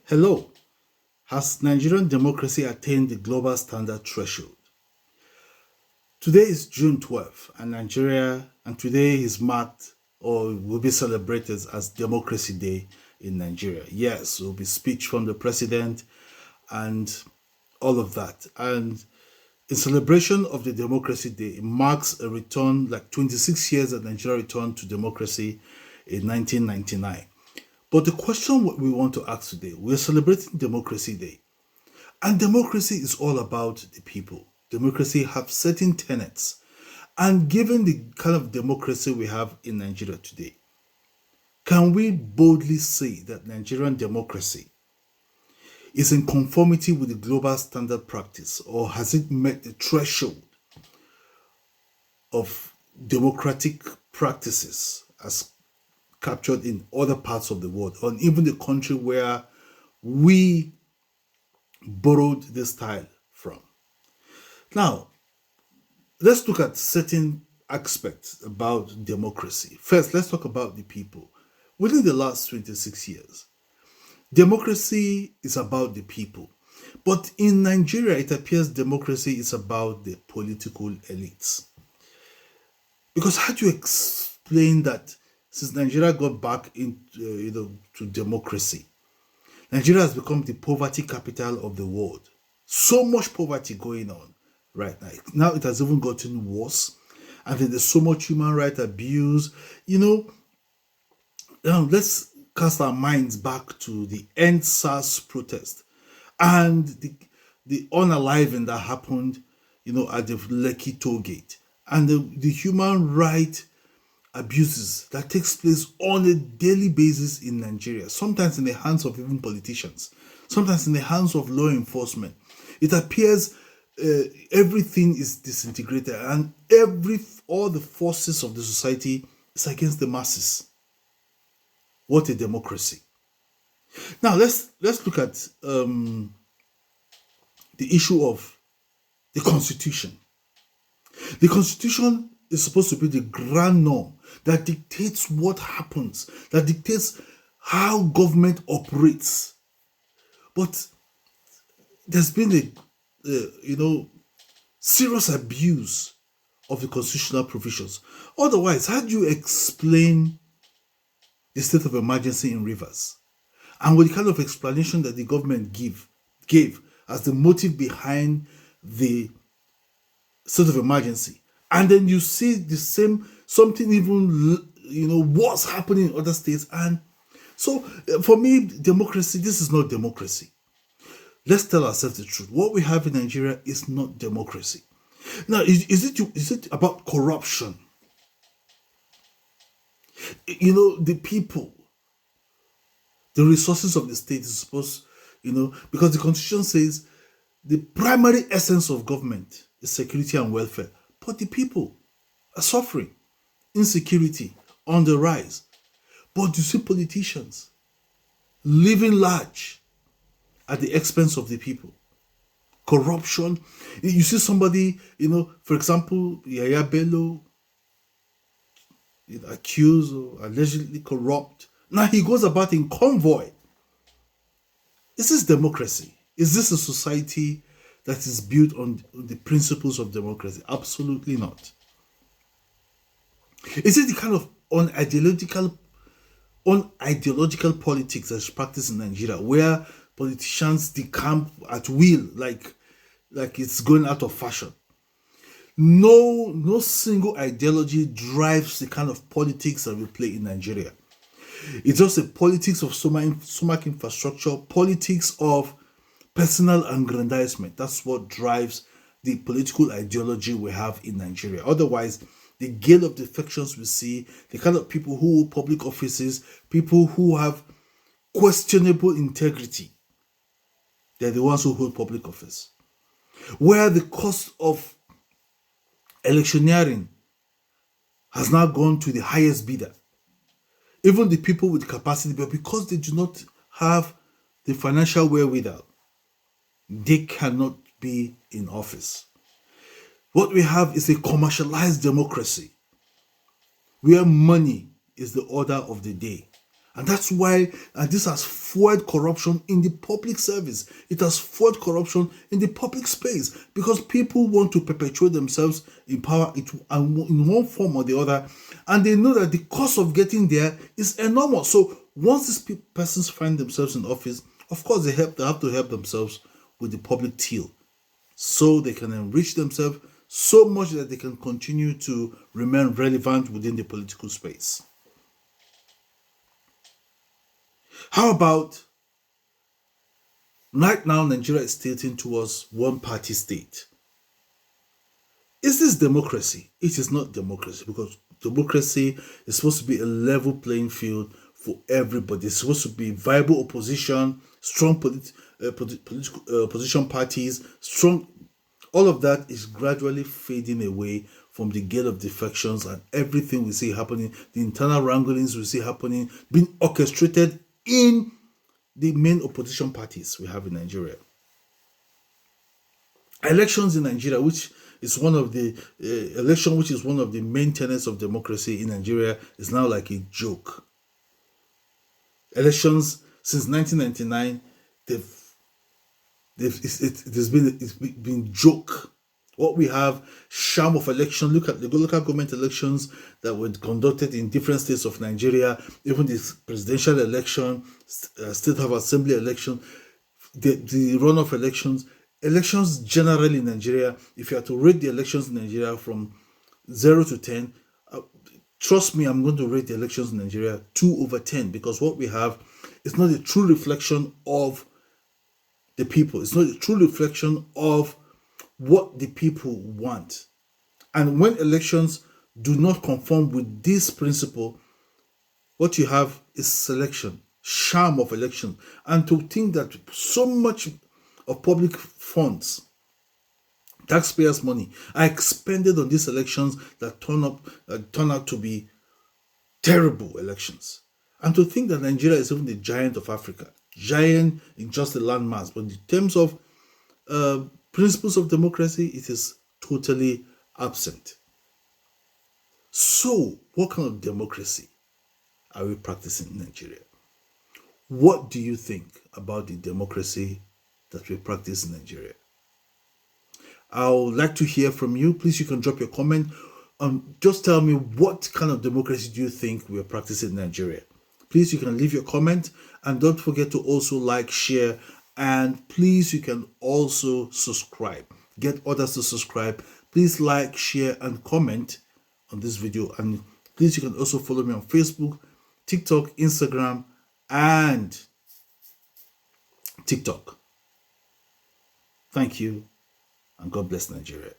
Hello. Has Nigerian democracy attained the global standard threshold? Today is June 12th, and today is marked or will be celebrated as Democracy Day in Nigeria. Yes, there will be speech from the president and all of that. And in celebration of the Democracy Day, it marks a return, like 26 years that Nigeria returned to democracy in 1999. But the question what we want to ask today, we're celebrating Democracy Day. And democracy is all about the people. Democracy have certain tenets. And given the kind of democracy we have in Nigeria today, can we boldly say that Nigerian democracy is in conformity with the global standard practice, or has it met the threshold of democratic practices as captured in other parts of the world, or even the country where we borrowed this style from? Now, let's look at certain aspects about democracy. First, let's talk about the people. Within the last 26 years, democracy is about the people. But in Nigeria, it appears democracy is about the political elites. Because how do you explain that since Nigeria got back into to democracy, Nigeria has become the poverty capital of the world? So much poverty going on right now. Now it has even gotten worse. And then there's so much human rights abuse. Now let's cast our minds back to the End SARS protest and the unaliving that happened, at the Lekki toll gate, and the human right abuses that takes place on a daily basis in Nigeria, sometimes in the hands of even politicians, sometimes in the hands of law enforcement. It appears everything is disintegrated, and all the forces of the society is against the masses. What a democracy! Now let's look at the issue of the Constitution. The Constitution is supposed to be the grand norm that dictates what happens, that dictates how government operates. But there's been a serious abuse of the constitutional provisions. Otherwise, how do you explain the state of emergency in Rivers? And with the kind of explanation that the government gave as the motive behind the state of emergency, and then you see the same, something even worse happening in other states. And so for me, democracy, this is not democracy. Let's tell ourselves the truth. What we have in Nigeria is not democracy. Now, is it about corruption? The people, the resources of the state is supposed, because the Constitution says the primary essence of government is security and welfare. But the people are suffering, insecurity on the rise. But you see politicians living large at the expense of the people. Corruption. You see somebody, for example, Yaya Bello, accused or allegedly corrupt. Now he goes about in convoy. Is this democracy? Is this a society that is built on the principles of democracy? Absolutely not. Is it the kind of unideological politics that's practiced in Nigeria, where politicians decamp at will, like it's going out of fashion? No single ideology drives the kind of politics that we play in Nigeria. It's just a politics of stomach infrastructure, politics of personal aggrandizement. That's what drives the political ideology we have in Nigeria. Otherwise, the gale of defections we see, the kind of people who hold public offices, people who have questionable integrity, they're the ones who hold public office. Where the cost of electioneering has now gone to the highest bidder. Even the people with capacity, but because they do not have the financial wherewithal, they cannot be in office. What we have is a commercialized democracy where money is the order of the day. And that's why this has fueled corruption in the public service. It has fueled corruption in the public space because people want to perpetuate themselves in power in one form or the other. And they know that the cost of getting there is enormous. So once these persons find themselves in office, of course they have to help themselves with the public till so they can enrich themselves so much that they can continue to remain relevant within the political space. How about right now Nigeria is tilting towards one party state? Is this democracy? It is not democracy because democracy is supposed to be a level playing field for everybody. It's supposed to be viable opposition, strong political opposition parties, strong. All of that is gradually fading away from the gate of defections and everything we see happening, the internal wranglings we see happening, being orchestrated in the main opposition parties we have in Nigeria. Elections in Nigeria, which is one of the which is one of the main tenets of democracy in Nigeria, is now like a joke. Elections since 1999, it's been joke. What we have, sham of election. Look at the local government elections that were conducted in different states of Nigeria, even the presidential election, state of assembly election, the runoff elections generally in Nigeria. If you are to rate the elections in Nigeria from 0 to 10, trust me, I'm going to rate the elections in Nigeria 2/10 because what we have is not a true reflection of the people. It's not a true reflection of what the people want. And when elections do not conform with this principle, what you have is selection, sham of election. And to think that so much of public funds, taxpayers' money, are expended on these elections that turn out to be terrible elections. And to think that Nigeria is even the giant of Africa, giant in just the landmass, but in terms of principles of democracy, it is totally absent. So, what kind of democracy are we practicing in Nigeria? What do you think about the democracy that we practice in Nigeria? I would like to hear from you. Please, you can drop your comment. Just tell me what kind of democracy do you think we are practicing in Nigeria? Please, you can leave your comment and don't forget to also like, share, and please, you can also subscribe. Get others to subscribe. Please like, share, and comment on this video. And please, you can also follow me on Facebook, TikTok, Instagram, and TikTok. Thank you, and God bless Nigeria.